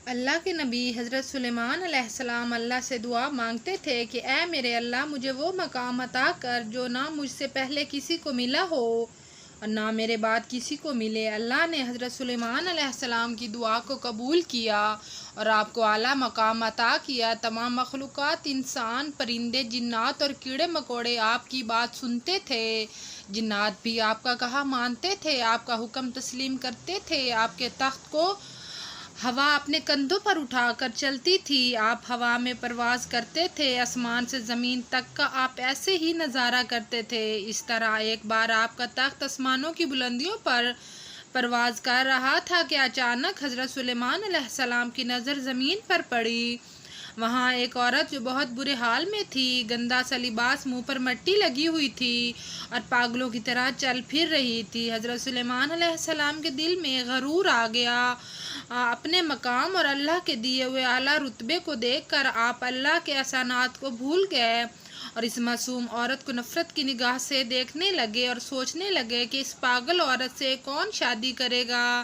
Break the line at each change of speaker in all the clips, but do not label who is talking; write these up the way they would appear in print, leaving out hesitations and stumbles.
اللہ کے نبی حضرت سلیمان علیہ السلام اللہ سے دعا مانگتے تھے کہ اے میرے اللہ مجھے وہ مقام عطا کر جو نہ مجھ سے پہلے کسی کو ملا ہو اور نہ میرے بعد کسی کو ملے۔ اللہ نے حضرت سلیمان علیہ السلام کی دعا کو قبول کیا اور آپ کو اعلیٰ مقام عطا کیا۔ تمام مخلوقات، انسان، پرندے، جنات اور کیڑے مکوڑے آپ کی بات سنتے تھے۔ جنات بھی آپ کا کہا مانتے تھے، آپ کا حکم تسلیم کرتے تھے۔ آپ کے تخت کو ہوا اپنے کندھوں پر اٹھا کر چلتی تھی، آپ ہوا میں پرواز کرتے تھے، آسمان سے زمین تک کا آپ ایسے ہی نظارہ کرتے تھے۔ اس طرح ایک بار آپ کا تخت آسمانوں کی بلندیوں پر پرواز کر رہا تھا کہ اچانک حضرت سلیمان علیہ السلام کی نظر زمین پر پڑی۔ وہاں ایک عورت جو بہت برے حال میں تھی، گندا سا لباس، منہ پر مٹی لگی ہوئی تھی اور پاگلوں کی طرح چل پھر رہی تھی۔ حضرت سلیمان علیہ السلام کے دل میں غرور آ گیا۔ اپنے مقام اور اللہ کے دیے ہوئے اعلیٰ رتبے کو دیکھ کر آپ اللہ کے احسانات کو بھول گئے اور اس معصوم عورت کو نفرت کی نگاہ سے دیکھنے لگے اور سوچنے لگے کہ اس پاگل عورت سے کون شادی کرے گا۔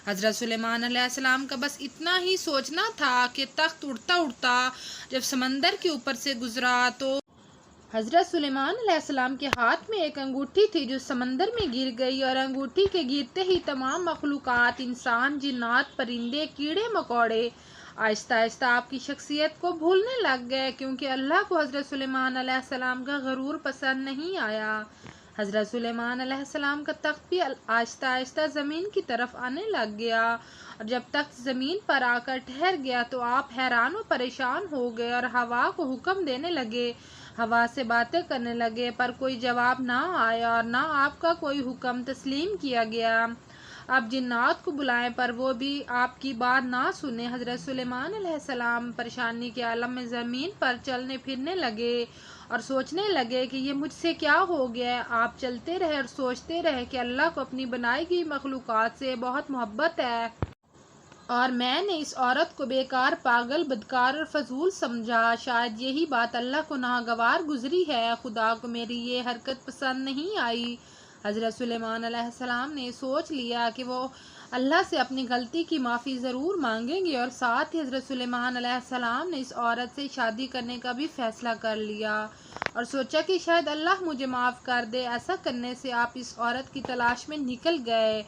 حضرت سلیمان علیہ السلام کا بس اتنا ہی سوچنا تھا کہ تخت اڑتا اڑتا جب سمندر کے اوپر سے گزرا تو حضرت سلیمان علیہ السلام کے ہاتھ میں ایک انگوٹھی تھی جو سمندر میں گر گئی اور انگوٹھی کے گرتے ہی تمام مخلوقات، انسان، جنات، پرندے، کیڑے مکوڑے آہستہ آہستہ آپ کی شخصیت کو بھولنے لگ گئے، کیونکہ اللہ کو حضرت سلیمان علیہ السلام کا غرور پسند نہیں آیا۔ حضرت سلیمان علیہ السلام کا تخت بھی آہستہ آہستہ زمین کی طرف آنے لگ گیا اور جب تخت زمین پر آ کر ٹھہر گیا تو آپ حیران و پریشان ہو گئے اور ہوا کو حکم دینے لگے، ہوا سے باتیں کرنے لگے، پر کوئی جواب نہ آیا اور نہ آپ کا کوئی حکم تسلیم کیا گیا۔ آپ جنات کو بلائیں پر وہ بھی آپ کی بات نہ سنے۔ حضرت سلیمان علیہ السلام پریشانی کے عالم میں زمین پر چلنے پھرنے لگے اور سوچنے لگے کہ یہ مجھ سے کیا ہو گیا ہے۔ آپ چلتے رہے اور سوچتے رہے کہ اللہ کو اپنی بنائی گئی مخلوقات سے بہت محبت ہے اور میں نے اس عورت کو بیکار، پاگل، بدکار اور فضول سمجھا۔ شاید یہی بات اللہ کو ناگوار گزری ہے۔ خدا کو میری یہ حرکت پسند نہیں آئی۔ حضرت سلیمان علیہ السلام نے سوچ لیا کہ وہ اللہ سے اپنی غلطی کی معافی ضرور مانگیں گے اور ساتھ ہی حضرت سلیمان علیہ السلام نے اس عورت سے شادی کرنے کا بھی فیصلہ کر لیا اور سوچا کہ شاید اللہ مجھے معاف کر دے۔ ایسا کرنے سے آپ اس عورت کی تلاش میں نکل گئے۔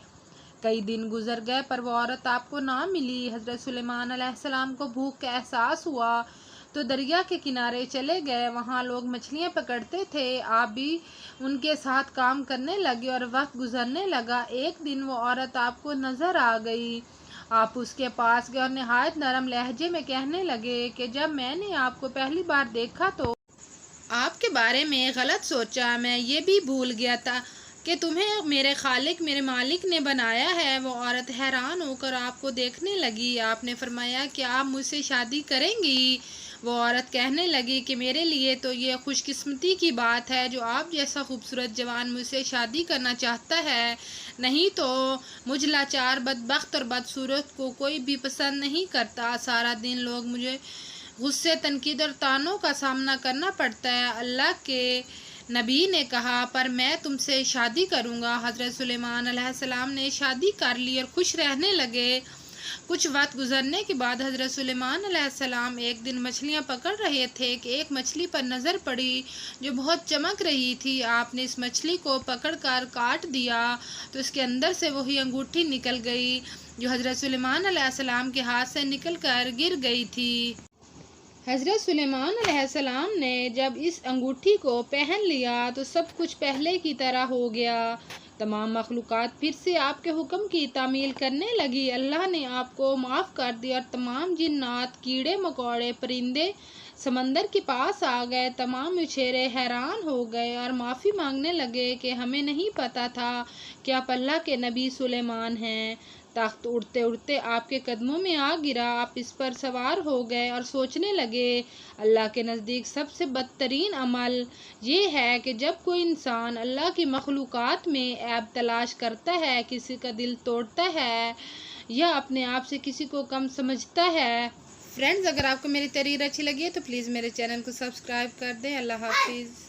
کئی دن گزر گئے پر وہ عورت آپ کو نہ ملی۔ حضرت سلیمان علیہ السلام کو بھوک کا احساس ہوا تو دریا کے کنارے چلے گئے، وہاں لوگ مچھلیاں پکڑتے تھے، آپ بھی ان کے ساتھ کام کرنے لگے اور وقت گزرنے لگا۔ ایک دن وہ عورت آپ کو نظر آ گئی، آپ اس کے پاس گئے اور نہایت نرم لہجے میں کہنے لگے کہ جب میں نے آپ کو پہلی بار دیکھا تو آپ کے بارے میں غلط سوچا، میں یہ بھی بھول گیا تھا کہ تمہیں میرے خالق، میرے مالک نے بنایا ہے۔ وہ عورت حیران ہو کر آپ کو دیکھنے لگی۔ آپ نے فرمایا کہ آپ مجھ سے شادی کریں گی؟ وہ عورت کہنے لگی کہ میرے لیے تو یہ خوش قسمتی کی بات ہے جو آپ جیسا خوبصورت جوان مجھ سے شادی کرنا چاہتا ہے، نہیں تو مجھ لاچار، بدبخت اور بدصورت کو کوئی بھی پسند نہیں کرتا۔ سارا دن لوگ مجھے غصے، تنقید اور طعنوں کا سامنا کرنا پڑتا ہے۔ اللہ کے نبی نے کہا پر میں تم سے شادی کروں گا۔ حضرت سلیمان علیہ السلام نے شادی کر لی اور خوش رہنے لگے۔ کچھ وقت گزرنے کے بعد حضرت سلیمان علیہ السلام ایک دن مچھلیاں پکڑ رہے تھے کہ ایک مچھلی پر نظر پڑی جو بہت چمک رہی تھی۔ آپ نے اس مچھلی کو پکڑ کر کاٹ دیا تو اس کے اندر سے وہی انگوٹھی نکل گئی جو حضرت سلیمان علیہ السلام کے ہاتھ سے نکل کر گر گئی تھی۔ حضرت سلیمان علیہ السلام نے جب اس انگوٹھی کو پہن لیا تو سب کچھ پہلے کی طرح ہو گیا۔ تمام مخلوقات پھر سے آپ کے حکم کی تعمیل کرنے لگی۔ اللہ نے آپ کو معاف کر دیا اور تمام جنات، کیڑے مکوڑے، پرندے سمندر کے پاس آ گئے۔ تمام مچھیرے حیران ہو گئے اور معافی مانگنے لگے کہ ہمیں نہیں پتا تھا کہ آپ اللہ کے نبی سلیمان ہیں۔ تخت اڑتے اڑتے آپ کے قدموں میں آ گرا، آپ اس پر سوار ہو گئے اور سوچنے لگے اللہ کے نزدیک سب سے بدترین عمل یہ ہے کہ جب کوئی انسان اللہ کی مخلوقات میں عیب تلاش کرتا ہے، کسی کا دل توڑتا ہے یا اپنے آپ سے کسی کو کم سمجھتا ہے۔ فرینڈز، اگر آپ کو میری تحریر اچھی لگی ہے تو پلیز میرے چینل کو سبسکرائب کر دیں۔ اللہ حافظ۔